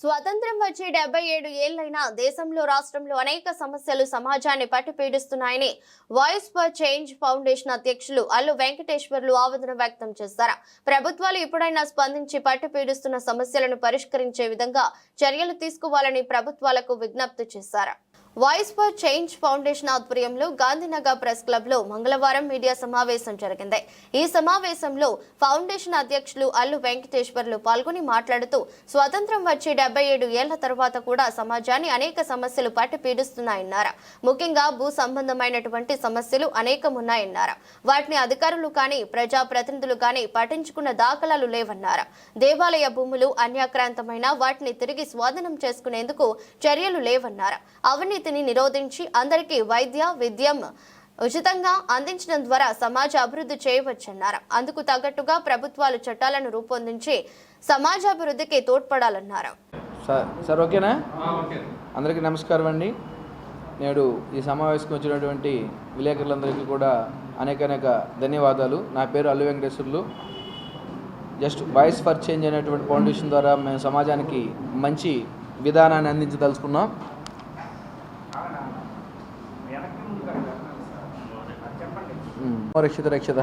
స్వతంత్రం వచ్చి 77 ఏళ్లైనా దేశంలో రాష్ట్రంలో అనేక సమస్యలు సమాజాన్ని పట్టిపీడిస్తున్నాయని వాయిస్ ఫర్ చేంజ్ ఫౌండేషన్ అధ్యక్షులు అల్లు వెంకటేశ్వర్లు ఆవేదన వ్యక్తం చేశారు. ప్రభుత్వాలు ఇప్పుడైనా స్పందించి పట్టిపీడిస్తున్న సమస్యలను పరిష్కరించే విధంగా చర్యలు తీసుకోవాలని ప్రభుత్వాలకు విజ్ఞప్తి చేశారు. వాయిస్ ఫర్ చేంజ్ ఫౌండేషన్ ఆధ్వర్యంలో గాంధీనగర్ ప్రెస్ క్లబ్ లో మంగళవారం మీడియా సమావేశం జరిగింది. ఈ సమావేశంలో ఫౌండేషన్ అధ్యక్షులు అల్లు వెంకటేశ్వర్లు పాల్గొని మాట్లాడుతూ స్వతంత్రం వచ్చి 77 ఏళ్ల తర్వాత కూడా సమాజాన్ని అనేక సమస్యలు పట్టి పీడిస్తున్నాయన్నారు. ముఖ్యంగా భూ సంబంధమైనటువంటి సమస్యలు అనేకం ఉన్నాయన్నారు. వాటిని అధికారులు కానీ ప్రజాప్రతినిధులు కానీ పట్టించుకున్న దాఖలాలు లేవన్నారు. దేవాలయ భూములు అన్యాక్రాంతమైన వాటిని తిరిగి స్వాధీనం చేసుకునేందుకు చర్యలు లేవన్నారు. అవినీతిని నిరోధించి అందరికీ వైద్య విద్యం ఉచితంగా అందించడం ద్వారా సమాజ అభివృద్ధి చేయవచ్చన్నారు. అందుకు తగ్గట్టుగా ప్రభుత్వాలు చట్టాలను రూపొందించి సమాజాభివృద్ధికి తోడ్పడాలన్నారు. సార్ ఓకేనా? అందరికీ నమస్కారం అండి. నేడు ఈ సమావేశంకి వచ్చినటువంటి విలేకరులందరికీ కూడా అనేక ధన్యవాదాలు. నా పేరు Allu Venkateswarlu. Just voice for change అనేటువంటి ఫౌండేషన్ ద్వారా మేము సమాజానికి మంచి విధానాన్ని అందించదలుచుకున్నాం. రక్షిత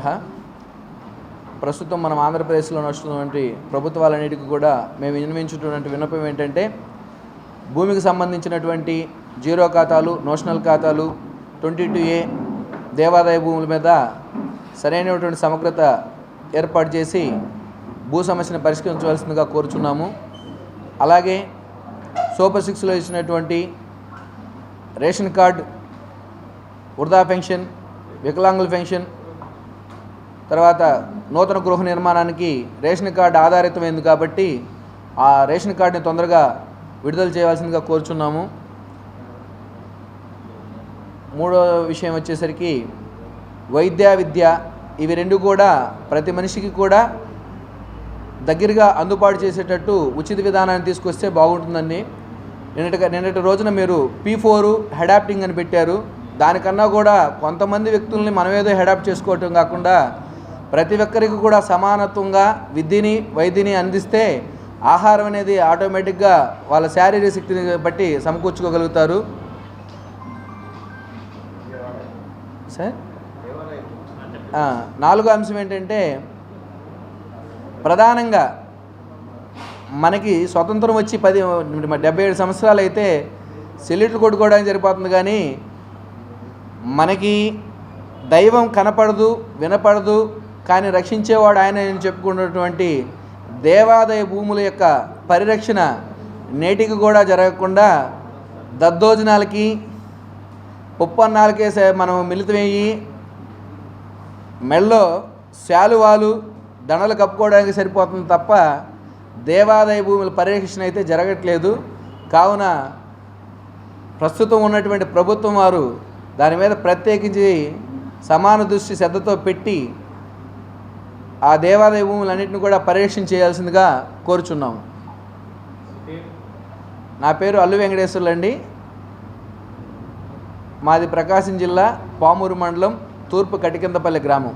ప్రస్తుతం మనం ఆంధ్రప్రదేశ్లో నడుస్తున్నటువంటి ప్రభుత్వాలన్నిటికీ కూడా మేము విన్నవించుతున్నటువంటి విన్నపం ఏంటంటే, భూమికి సంబంధించినటువంటి జీరో ఖాతాలు, నోషనల్ ఖాతాలు, 22A దేవాదాయ భూముల మీద సరైనటువంటి సమగ్రత ఏర్పాటు చేసి భూ సమస్యను పరిష్కరించవలసిందిగా కోరుచున్నాము. అలాగే సూపర్ 6లో ఇచ్చినటువంటి రేషన్ కార్డు, వృద్ధా పెన్షన్, వికలాంగుల పెన్షన్, తర్వాత నూతన గృహ నిర్మాణానికి రేషన్ కార్డు ఆధారితమైంది కాబట్టి ఆ రేషన్ కార్డుని తొందరగా విడుదల చేయవలసిందిగా కోరుచున్నాము. మూడో విషయం వచ్చేసరికి వైద్య విద్య, ఇవి రెండు కూడా ప్రతి మనిషికి కూడా దగ్గరగా అందుబాటు చేసేటట్టు ఉచిత విధానాన్ని తీసుకొస్తే బాగుంటుందండి. నిన్నటి రోజున మీరు P4 అడాప్టింగ్ అని పెట్టారు. దానికన్నా కూడా కొంతమంది వ్యక్తుల్ని మనమేదో అడాప్ట్ చేసుకోవటం కాకుండా ప్రతి ఒక్కరికి కూడా సమానత్వంగా విద్యని వైద్యని అందిస్తే ఆహారం అనేది ఆటోమేటిక్గా వాళ్ళ శారీరక శక్తిని బట్టి సమకూర్చుకోగలుగుతారు. సార్ నాలుగో అంశం ఏంటంటే, ప్రధానంగా మనకి స్వతంత్రం వచ్చి 77 సంవత్సరాలు అయితే సెల్యూట్లు కొట్టుకోవడానికి సరిపోతుంది, కానీ మనకి దైవం కనపడదు, వినపడదు, కానీ రక్షించేవాడు ఆయన అని చెప్పుకున్నటువంటి దేవాదాయ భూముల యొక్క పరిరక్షణ నేటికి కూడా జరగకుండా దద్దోజనాలకి ఉప్పన్నాలకే మనం మిళితమయ్యి మెళ్ళో శాలువాలు దండలు కప్పుకోవడానికి సరిపోతుంది తప్ప దేవాదాయ భూముల పరిరక్షణ అయితే జరగట్లేదు. కావున ప్రస్తుతం ఉన్నటువంటి ప్రభుత్వం వారు దాని మీద ప్రత్యేకించి సమాన దృష్టి శ్రద్ధతో పెట్టి ఆ దేవాదాయ భూములన్నింటినీ కూడా పరిరక్షణ చేయాల్సిందిగా కోరుచున్నాము. నా పేరు అల్లు వెంకటేశ్వర్లు అండి. మాది ప్రకాశం జిల్లా పామూరు మండలం తూర్పు కటికిందపల్లి గ్రామం.